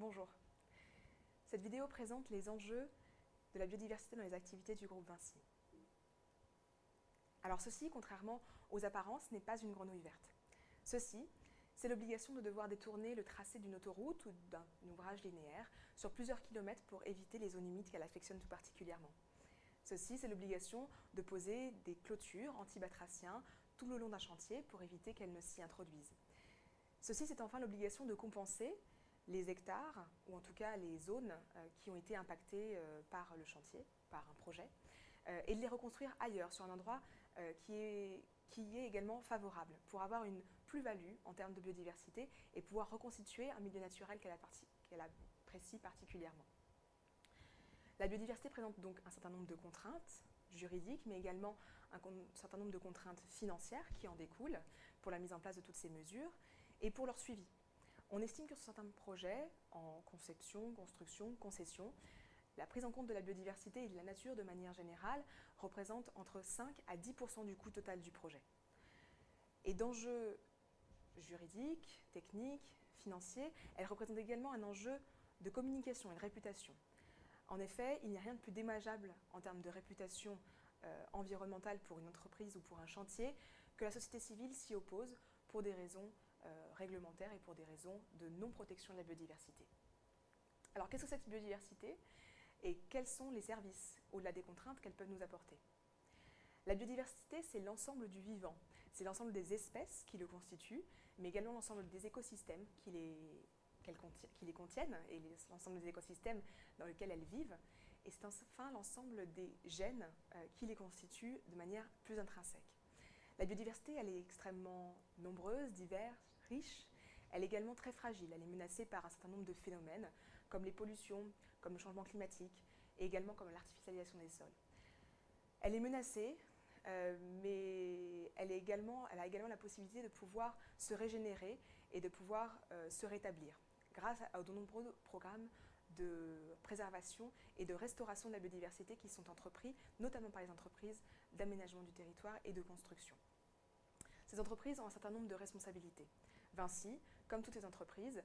Bonjour. Cette vidéo présente les enjeux de la biodiversité dans les activités du groupe Vinci. Alors ceci, contrairement aux apparences, n'est pas une grenouille verte. Ceci, c'est l'obligation de devoir détourner le tracé d'une autoroute ou d'un ouvrage linéaire sur plusieurs kilomètres pour éviter les zones humides qu'elle affectionne tout particulièrement. Ceci, c'est l'obligation de poser des clôtures anti-batraciens tout le long d'un chantier pour éviter qu'elles ne s'y introduisent. Ceci, c'est enfin l'obligation de compenser les hectares, ou en tout cas les zones qui ont été impactées par le chantier, par un projet, et de les reconstruire ailleurs, sur un endroit qui est également favorable, pour avoir une plus-value en termes de biodiversité et pouvoir reconstituer un milieu naturel qu'elle apprécie particulièrement. La biodiversité présente donc un certain nombre de contraintes juridiques, mais également un certain nombre de contraintes financières qui en découlent pour la mise en place de toutes ces mesures et pour leur suivi. On estime que sur certains projets, en conception, construction, concession, la prise en compte de la biodiversité et de la nature de manière générale représente entre 5 à 10% du coût total du projet. Et d'enjeux juridiques, techniques, financiers, elle représente également un enjeu de communication et de réputation. En effet, il n'y a rien de plus dommageable en termes de réputation environnementale pour une entreprise ou pour un chantier que la société civile s'y oppose pour des raisons réglementaires et pour des raisons de non-protection de la biodiversité. Alors qu'est-ce que cette biodiversité et quels sont les services au-delà des contraintes qu'elle peut nous apporter? La biodiversité, c'est l'ensemble du vivant, c'est l'ensemble des espèces qui le constituent, mais également l'ensemble des écosystèmes qui les contiennent et l'ensemble des écosystèmes dans lesquels elles vivent. Et c'est enfin l'ensemble des gènes qui les constituent de manière plus intrinsèque. La biodiversité, elle est extrêmement nombreuse, diverse, riche. Elle est également très fragile. Elle est menacée par un certain nombre de phénomènes, comme les pollutions, comme le changement climatique, et également comme l'artificialisation des sols. Elle est menacée, mais elle a également la possibilité de pouvoir se régénérer et de pouvoir se rétablir grâce à de nombreux programmes de préservation et de restauration de la biodiversité qui sont entrepris, notamment par les entreprises d'aménagement du territoire et de construction. Ces entreprises ont un certain nombre de responsabilités. Vinci, comme toutes les entreprises,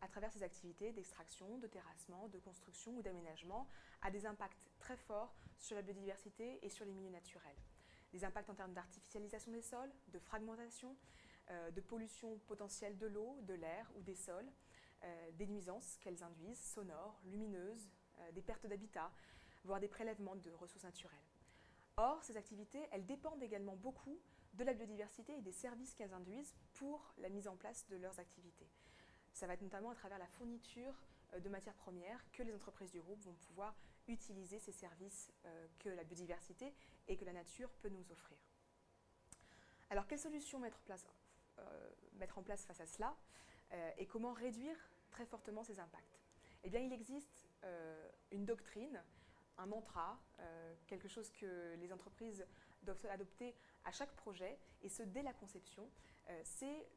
à travers ses activités d'extraction, de terrassement, de construction ou d'aménagement, a des impacts très forts sur la biodiversité et sur les milieux naturels. Des impacts en termes d'artificialisation des sols, de fragmentation, de pollution potentielle de l'eau, de l'air ou des sols, des nuisances qu'elles induisent, sonores, lumineuses, des pertes d'habitat, voire des prélèvements de ressources naturelles. Or, ces activités, elles dépendent également beaucoup de la biodiversité et des services qu'elles induisent pour la mise en place de leurs activités. Ça va être notamment à travers la fourniture de matières premières que les entreprises du groupe vont pouvoir utiliser ces services que la biodiversité et que la nature peut nous offrir. Alors, quelles solutions mettre en place face à cela et comment réduire très fortement ces impacts? Eh bien, il existe une doctrine, un mantra, quelque chose que les entreprises doivent adopter à chaque projet, et ce dès la conception, c'est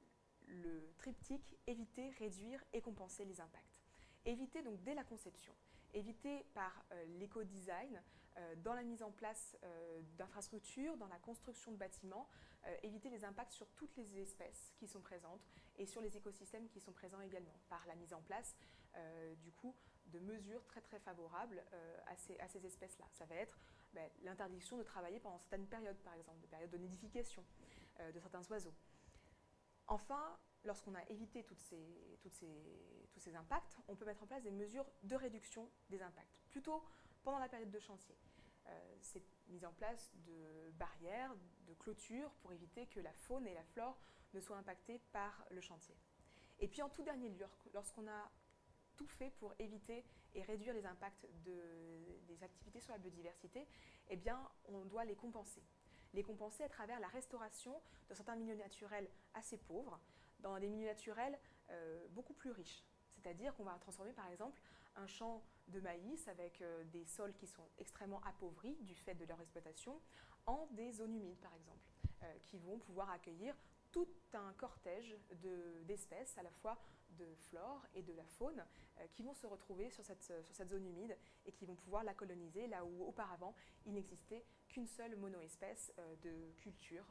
le triptyque éviter, réduire et compenser les impacts. Éviter donc dès la conception, éviter par l'éco-design, dans la mise en place d'infrastructures, dans la construction de bâtiments, éviter les impacts sur toutes les espèces qui sont présentes et sur les écosystèmes qui sont présents également, par la mise en place du coup de mesures très très favorables à ces espèces-là. Ça va être l'interdiction de travailler pendant certaines périodes, par exemple, de périodes de nidification de certains oiseaux. Enfin, lorsqu'on a évité tous ces impacts, on peut mettre en place des mesures de réduction des impacts, plutôt pendant la période de chantier. C'est mise en place de barrières, de clôtures pour éviter que la faune et la flore ne soient impactées par le chantier. Et puis en tout dernier lieu, lorsqu'on a tout fait pour éviter et réduire les impacts des activités sur la biodiversité, eh bien, on doit les compenser. Les compenser à travers la restauration de certains milieux naturels assez pauvres dans des milieux naturels beaucoup plus riches. C'est-à-dire qu'on va transformer par exemple un champ de maïs avec des sols qui sont extrêmement appauvris du fait de leur exploitation en des zones humides par exemple, qui vont pouvoir accueillir tout un cortège d'espèces, à la fois de flore et de la faune, qui vont se retrouver sur cette zone humide et qui vont pouvoir la coloniser, là où auparavant il n'existait qu'une seule monoespèce de culture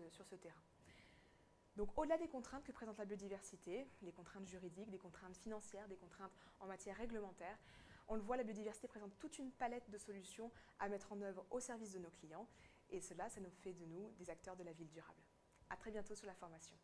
sur ce terrain. Donc au-delà des contraintes que présente la biodiversité, les contraintes juridiques, des contraintes financières, des contraintes en matière réglementaire, on le voit, la biodiversité présente toute une palette de solutions à mettre en œuvre au service de nos clients et cela, ça nous fait de nous des acteurs de la ville durable. À très bientôt sur la formation.